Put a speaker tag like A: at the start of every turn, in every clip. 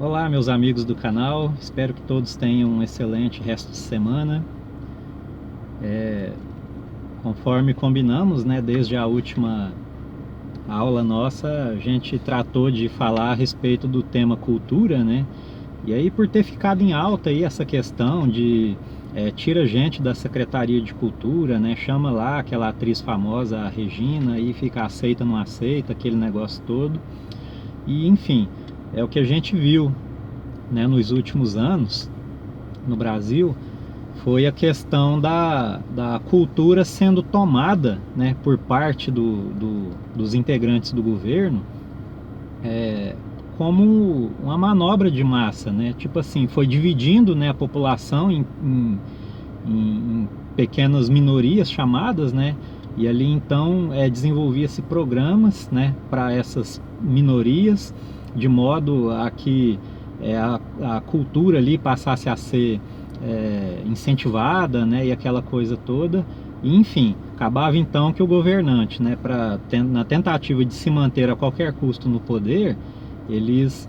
A: Olá, meus amigos do canal, espero que todos tenham um excelente resto de semana. Conforme combinamos, né, desde a última aula nossa, a gente tratou de falar a respeito do tema cultura, né? E aí, por ter ficado em alta aí essa questão de tira gente da Secretaria de Cultura, né? Chama lá aquela atriz famosa, a Regina, e fica aceita, não aceita, aquele negócio todo. E enfim, é o que a gente viu, né, nos últimos anos no Brasil, foi a questão da cultura sendo tomada, né, por parte dos integrantes do governo, como uma manobra de massa, né? Tipo assim, foi dividindo, né, a população em pequenas minorias chamadas, né? E ali então desenvolvia-se programas, né, para essas minorias, de modo a que a cultura ali passasse a ser incentivada, né, e aquela coisa toda. E, enfim, acabava então que o governante, né, na tentativa de se manter a qualquer custo no poder, eles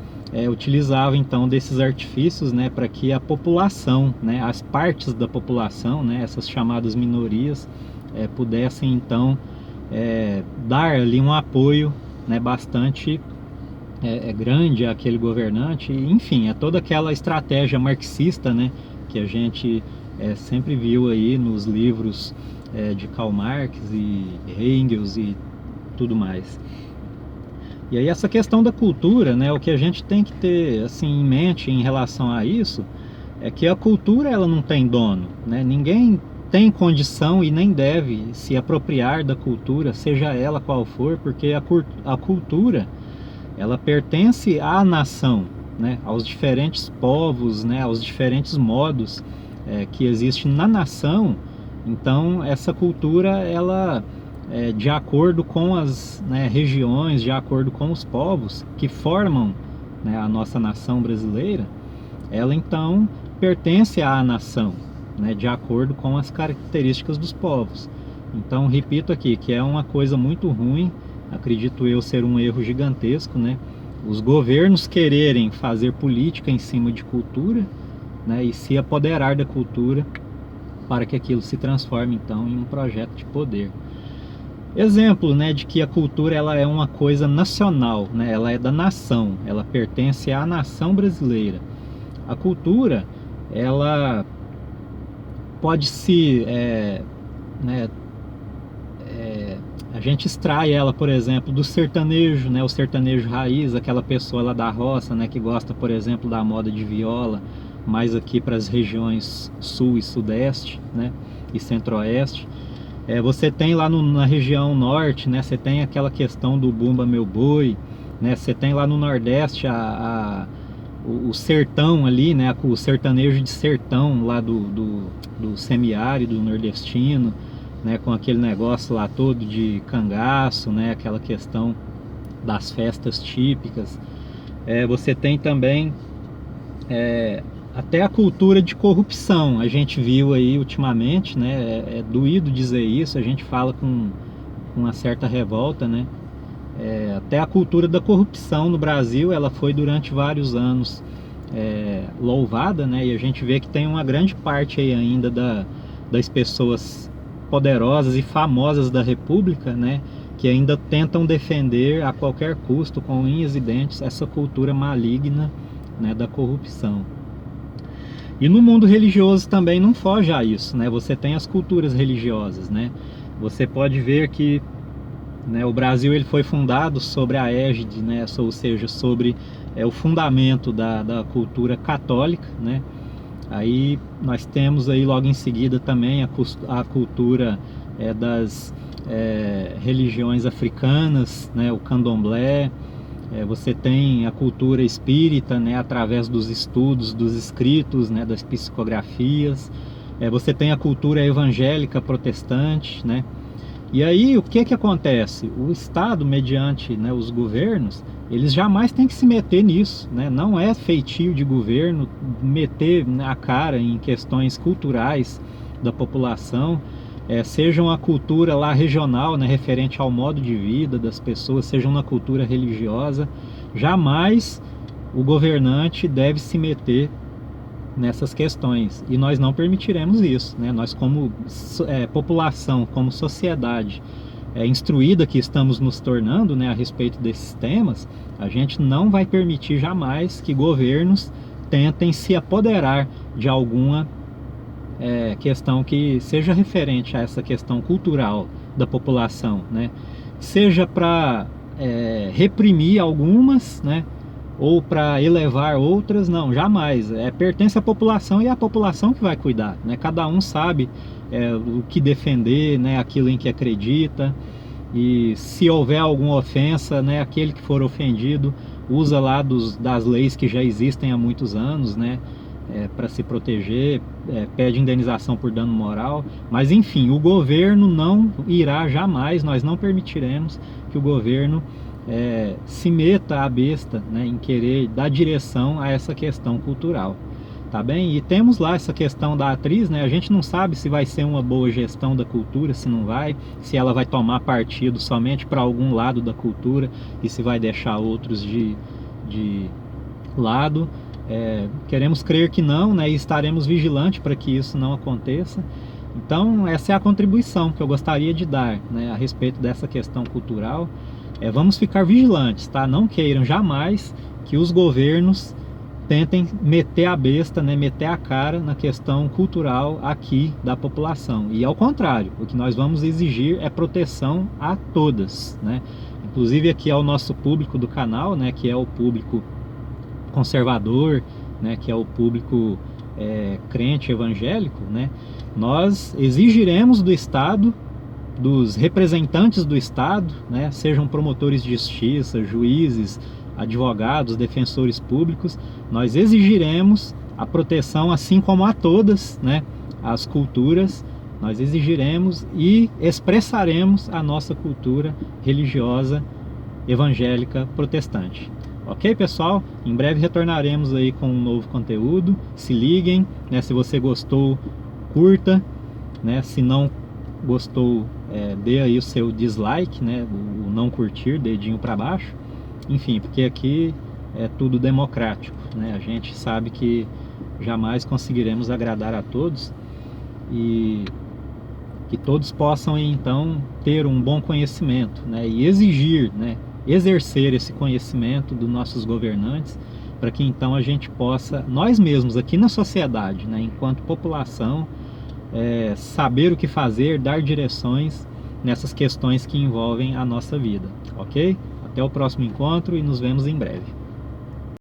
A: utilizavam então desses artifícios, né, para que a população, né, as partes da população, né, essas chamadas minorias, pudessem então dar ali um apoio, né, bastante grande àquele governante. Enfim, é toda aquela estratégia marxista, né, que a gente sempre viu aí nos livros de Karl Marx e Engels e tudo mais. E aí essa questão da cultura, né, o que a gente tem que ter assim em mente em relação a isso é que a cultura ela não tem dono, né? Ninguém tem condição e nem deve se apropriar da cultura, seja ela qual for, porque a cultura ela pertence à nação, né? Aos diferentes povos, né? Aos diferentes modos que existem na nação. Então essa cultura ela de acordo com as, né, regiões, de acordo com os povos que formam, né, a nossa nação brasileira, ela então pertence à nação, né, de acordo com as características dos povos. Então, repito aqui que é uma coisa muito ruim, acredito eu ser um erro gigantesco, né, os governos quererem fazer política em cima de cultura, né, e se apoderar da cultura para que aquilo se transforme então em um projeto de poder. Exemplo, né, de que a cultura ela é uma coisa nacional, né, ela é da nação, ela pertence à nação brasileira. A cultura, ela pode se, né, a gente extrai ela, por exemplo, do sertanejo, né, o sertanejo raiz, aquela pessoa lá da roça, né, que gosta, por exemplo, da moda de viola, mais aqui para as regiões sul e sudeste, né, e centro-oeste. Você tem lá na região norte, né, você tem aquela questão do Bumba Meu Boi, né, você tem lá no nordeste o sertão ali, né, o sertanejo de sertão lá do semiárido nordestino, né, com aquele negócio lá todo de cangaço, né, aquela questão das festas típicas. Você tem também até a cultura de corrupção, a gente viu aí ultimamente, né, é doído dizer isso, a gente fala com uma certa revolta, né, até a cultura da corrupção no Brasil, ela foi durante vários anos louvada, né? E a gente vê que tem uma grande parte aí ainda das pessoas poderosas e famosas da República, né? Que ainda tentam defender a qualquer custo, com unhas e dentes, essa cultura maligna, né, da corrupção. E no mundo religioso também não foge a isso, né? Você tem as culturas religiosas, né? Você pode ver que, né, o Brasil ele foi fundado sobre a égide, né, ou seja, sobre o fundamento da cultura católica, né? Aí nós temos aí logo em seguida também a cultura das religiões africanas, né, o candomblé. Você tem a cultura espírita, né, através dos estudos, dos escritos, né, das psicografias. Você tem a cultura evangélica protestante, né? E aí, o que acontece? O Estado, mediante, né, os governos, eles jamais têm que se meter nisso, né? Não é feitio de governo meter a cara em questões culturais da população, sejam a cultura lá regional, né, referente ao modo de vida das pessoas, sejam na cultura religiosa. Jamais o governante deve se meter nessas questões, e nós não permitiremos isso, né? Nós como população, como sociedade instruída que estamos nos tornando, né, a respeito desses temas, a gente não vai permitir jamais que governos tentem se apoderar de alguma questão que seja referente a essa questão cultural da população, né? Seja para reprimir algumas, né, ou para elevar outras, não, jamais. Pertence à população e é a população que vai cuidar, né? Cada um sabe o que defender, né, aquilo em que acredita, e se houver alguma ofensa, né, aquele que for ofendido usa lá das leis que já existem há muitos anos, né, para se proteger, pede indenização por dano moral, mas enfim, o governo não irá jamais, nós não permitiremos que o governo se meta à besta, né, em querer dar direção a essa questão cultural, tá bem? E temos lá essa questão da atriz, né, a gente não sabe se vai ser uma boa gestão da cultura, se não vai, se ela vai tomar partido somente para algum lado da cultura e se vai deixar outros de lado. Queremos crer que não, né, e estaremos vigilantes para que isso não aconteça. Então essa é a contribuição que eu gostaria de dar, né, a respeito dessa questão cultural. Vamos ficar vigilantes, tá? Não queiram jamais que os governos tentem meter a besta, né, meter a cara na questão cultural aqui da população. E ao contrário, o que nós vamos exigir é proteção a todas, né? Inclusive aqui é o nosso público do canal, né, que é o público conservador, né, que é o público crente evangélico, né? Nós exigiremos do Estado, dos representantes do Estado, né, sejam promotores de justiça, juízes, advogados, defensores públicos, nós exigiremos a proteção, assim como a todas, né, as culturas, nós exigiremos e expressaremos a nossa cultura religiosa evangélica protestante. Ok, pessoal? Em breve retornaremos aí com um novo conteúdo. Se liguem, né? Se você gostou, curta, né? Se não gostou, dê aí o seu dislike, né? O não curtir, dedinho para baixo. Enfim, porque aqui é tudo democrático, né? A gente sabe que jamais conseguiremos agradar a todos e que todos possam então ter um bom conhecimento, né? E exigir, né, exercer esse conhecimento dos nossos governantes, para que então a gente possa, nós mesmos aqui na sociedade, né, enquanto população, saber o que fazer, dar direções nessas questões que envolvem a nossa vida, ok? Até o próximo encontro e nos vemos em breve.